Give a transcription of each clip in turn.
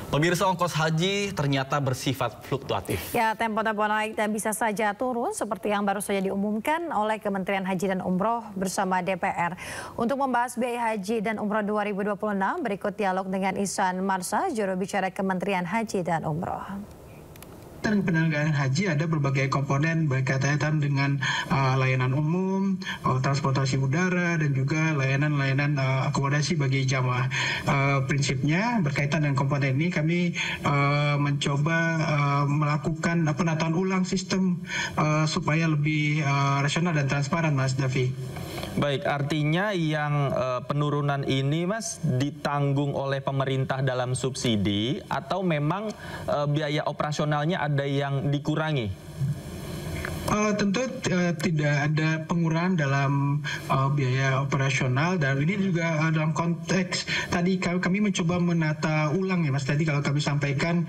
Pemirsa, ongkos haji ternyata bersifat fluktuatif. Ya, tempo-tempo naik dan bisa saja turun seperti yang baru saja diumumkan oleh Kementerian Haji dan Umroh bersama DPR. Untuk membahas biaya haji dan umroh 2026, berikut dialog dengan Ihsan Marsha, juru bicara Kementerian Haji dan Umroh. Penyelenggaraan haji ada berbagai komponen berkaitan dengan layanan umum, transportasi udara, dan juga layanan-layanan akomodasi bagi jamaah. Prinsipnya berkaitan dengan komponen ini kami mencoba melakukan penataan ulang sistem supaya lebih rasional dan transparan, Mas Davi. Baik, artinya yang penurunan ini, Mas, ditanggung oleh pemerintah dalam subsidi atau memang biaya operasionalnya ada yang dikurangi? Tentu tidak ada pengurangan dalam biaya operasional, dan ini juga dalam konteks tadi kami mencoba menata ulang ya, Mas. Tadi kalau kami sampaikan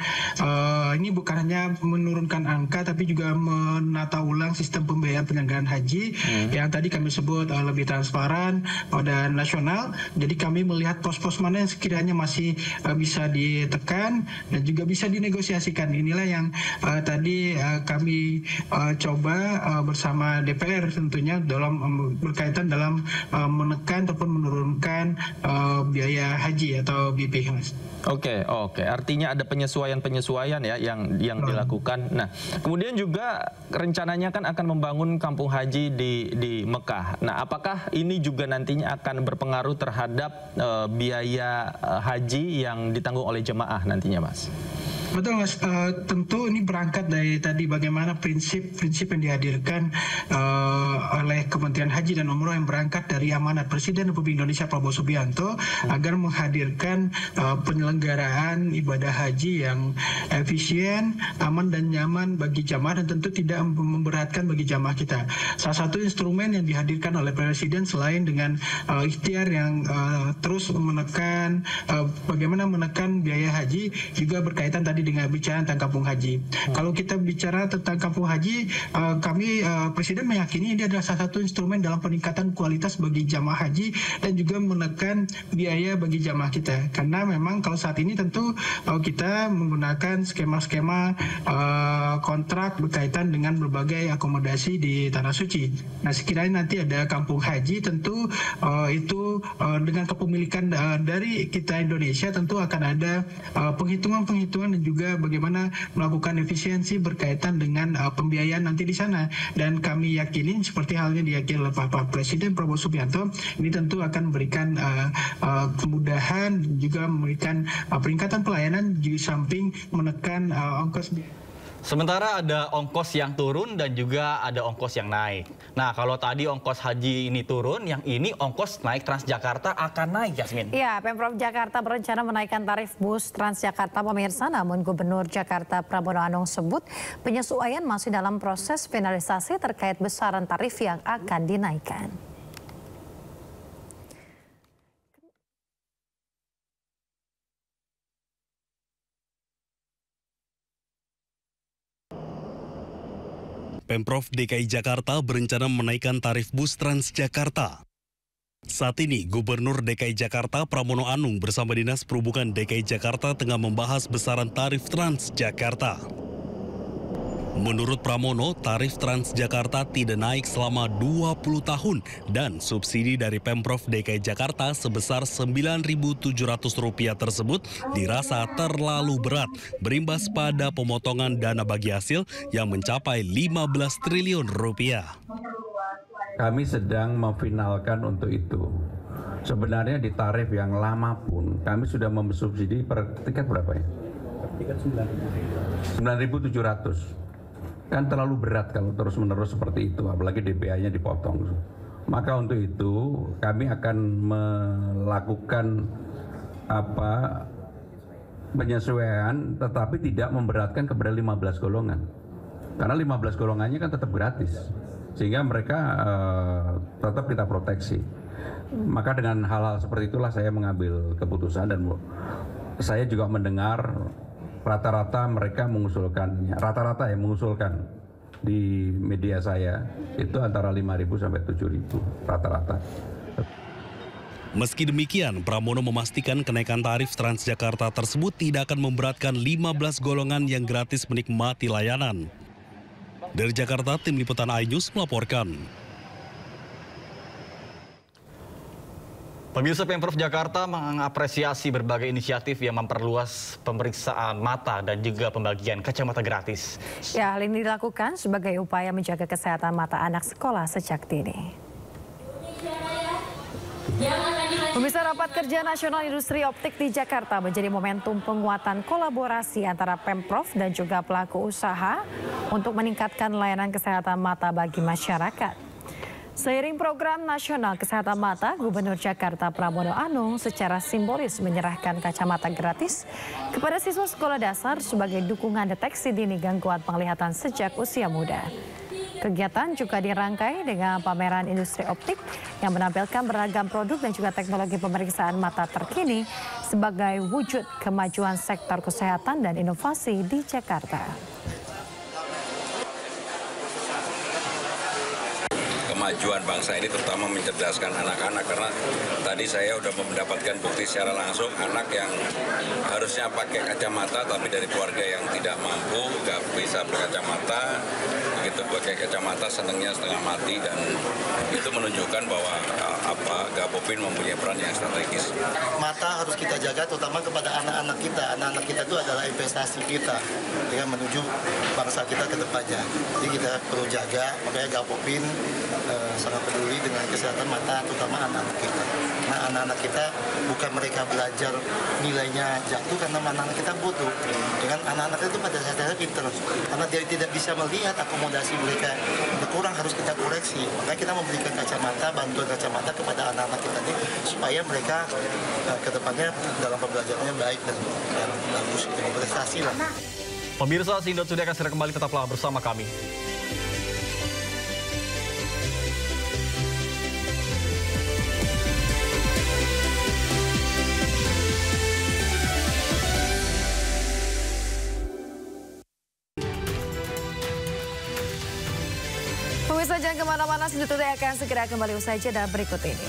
ini bukan hanya menurunkan angka tapi juga menata ulang sistem pembayaran penyelenggaraan haji yang tadi kami sebut lebih transparan dan nasional. Jadi kami melihat pos-pos mana yang sekiranya masih bisa ditekan dan juga bisa dinegosiasikan. Inilah yang tadi kami coba bersama DPR tentunya dalam berkaitan dalam menekan ataupun menurunkan biaya haji atau BP, Mas. Oke. Artinya ada penyesuaian ya yang dilakukan. Nah, kemudian juga rencananya kan akan membangun kampung haji di Mekah. Nah, apakah ini juga nantinya akan berpengaruh terhadap biaya haji yang ditanggung oleh jemaah nantinya, Mas? Betul, Mas. Tentu ini berangkat dari tadi bagaimana prinsip-prinsip yang dihadirkan oleh Kementerian Haji dan Umroh yang berangkat dari amanat Presiden Republik Indonesia Prabowo Subianto agar menghadirkan penyelenggaraan ibadah haji yang efisien, aman dan nyaman bagi jamaah, dan tentu tidak memberatkan bagi jamaah kita. Salah satu instrumen yang dihadirkan oleh Presiden selain dengan ikhtiar yang terus menekan bagaimana menekan biaya haji, juga berkaitan tadi dengan bicara tentang kampung haji. Kalau kita bicara tentang kampung haji, kami Presiden meyakini ini adalah salah satu instrumen dalam peningkatan kualitas bagi jamaah haji dan juga menekan biaya bagi jamaah kita. Karena memang kalau saat ini tentu kita menggunakan skema-skema kontrak berkaitan dengan berbagai akomodasi di Tanah Suci. Nah, sekiranya nanti ada kampung haji, tentu itu dengan kepemilikan dari kita Indonesia, tentu akan ada penghitungan-penghitungan dan juga bagaimana melakukan efisiensi berkaitan dengan pembiayaan nanti di sana. Dan kami yakini seperti halnya diyakini oleh Pak Presiden Prabowo Subianto, ini tentu akan memberikan kemudahan, juga memberikan peningkatan pelayanan di samping menekan ongkos. Sementara ada ongkos yang turun dan juga ada ongkos yang naik. Nah, kalau tadi ongkos haji ini turun, yang ini ongkos naik Transjakarta akan naik, Yasmin. Ya, Pemprov Jakarta berencana menaikkan tarif bus Transjakarta, pemirsa. Namun Gubernur Jakarta Pramono Anung sebut penyesuaian masih dalam proses finalisasi terkait besaran tarif yang akan dinaikkan. Pemprov DKI Jakarta berencana menaikkan tarif bus Transjakarta. Saat ini, Gubernur DKI Jakarta Pramono Anung bersama Dinas Perhubungan DKI Jakarta tengah membahas besaran tarif Transjakarta. Menurut Pramono, tarif Transjakarta tidak naik selama 20 tahun dan subsidi dari Pemprov DKI Jakarta sebesar Rp9.700 tersebut dirasa terlalu berat, berimbas pada pemotongan dana bagi hasil yang mencapai Rp15 triliun. Kami sedang memfinalkan untuk itu. Sebenarnya di tarif yang lama pun kami sudah mensubsidi per tiket berapa ya? Tiket 9.700. Kan terlalu berat kalau terus-menerus seperti itu, apalagi DPA-nya dipotong. Maka untuk itu kami akan melakukan penyesuaian, tetapi tidak memberatkan kepada 15 golongan. Karena 15 golongannya kan tetap gratis, sehingga mereka tetap kita proteksi. Maka dengan hal-hal seperti itulah saya mengambil keputusan, dan saya juga mendengar rata-rata mereka mengusulkan, yang mengusulkan di media saya itu antara 5.000 sampai 7.000 rata-rata. Meski demikian, Pramono memastikan kenaikan tarif Transjakarta tersebut tidak akan memberatkan 15 golongan yang gratis menikmati layanan. Dari Jakarta, Tim Liputan iNews melaporkan. Pemirsa, Pemprov Jakarta mengapresiasi berbagai inisiatif yang memperluas pemeriksaan mata dan juga pembagian kacamata gratis. Ya, hal ini dilakukan sebagai upaya menjaga kesehatan mata anak sekolah sejak dini. Pemirsa, Rapat Kerja Nasional Industri Optik di Jakarta menjadi momentum penguatan kolaborasi antara Pemprov dan juga pelaku usaha untuk meningkatkan layanan kesehatan mata bagi masyarakat. Seiring program nasional kesehatan mata, Gubernur Jakarta Pramono Anung secara simbolis menyerahkan kacamata gratis kepada siswa sekolah dasar sebagai dukungan deteksi dini gangguan penglihatan sejak usia muda. Kegiatan juga dirangkai dengan pameran industri optik yang menampilkan beragam produk dan juga teknologi pemeriksaan mata terkini sebagai wujud kemajuan sektor kesehatan dan inovasi di Jakarta. Kemajuan bangsa ini terutama mencerdaskan anak-anak, karena tadi saya sudah mendapatkan bukti secara langsung anak yang harusnya pakai kacamata tapi dari keluarga yang tidak mampu, nggak bisa berkacamata, begitu pakai kacamata senangnya setengah mati, dan itu menunjukkan bahwa Gapopin mempunyai peran yang strategis. Mata harus kita jaga terutama kepada anak-anak kita. Anak-anak kita itu adalah investasi kita dengan menuju bangsa kita ke depannya. Jadi kita perlu jaga, makanya Gapopin sangat peduli dengan kesehatan mata terutama anak-anak kita. Nah, anak-anak kita bukan mereka belajar nilainya jatuh karena anak-anak kita butuh. Dengan anak-anak itu pada dasarnya pintar. Karena dia tidak bisa melihat, akomodasi mereka berkurang, harus kita koreksi. Maka kita memberikan kacamata, bantuan kacamata kepada anak-anak kita ini supaya mereka ke depannya dalam pembelajarannya baik dan bagus, berprestasi lah. Pemirsa, Sindot sudah akan segera kembali, tetaplah bersama kami. Pemirsa, jangan kemana-mana, Sindot akan segera kembali usai jeda berikut ini.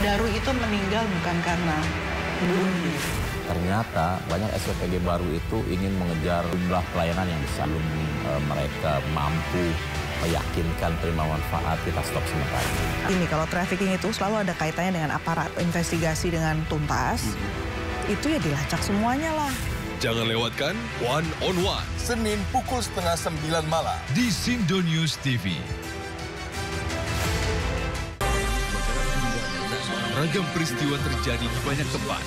Daru itu meninggal bukan karena bunuh. Ternyata banyak SPPG baru itu ingin mengejar jumlah pelayanan yang besar. Mereka mampu meyakinkan terima manfaat, kita stop sementara. Ini kalau trafficking itu selalu ada kaitannya dengan aparat investigasi dengan tuntas. Itu ya dilacak semuanya lah. Jangan lewatkan One on One. Senin pukul 8:30 malam di Sindo News TV. Ragam peristiwa terjadi di banyak tempat.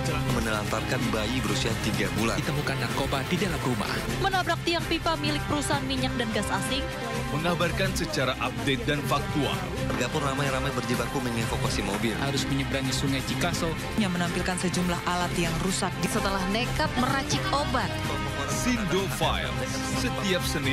Menelantarkan bayi berusia 3 bulan. Ditemukan narkoba di dalam rumah. Menabrak tiang pipa milik perusahaan minyak dan gas asing. Mengabarkan secara update dan faktual. Warga pun ramai-ramai berjibaku mengevakuasi mobil. Harus menyeberangi sungai Cikaso. Yang menampilkan sejumlah alat yang rusak. Setelah nekat meracik obat. Sindo Files, setiap Senin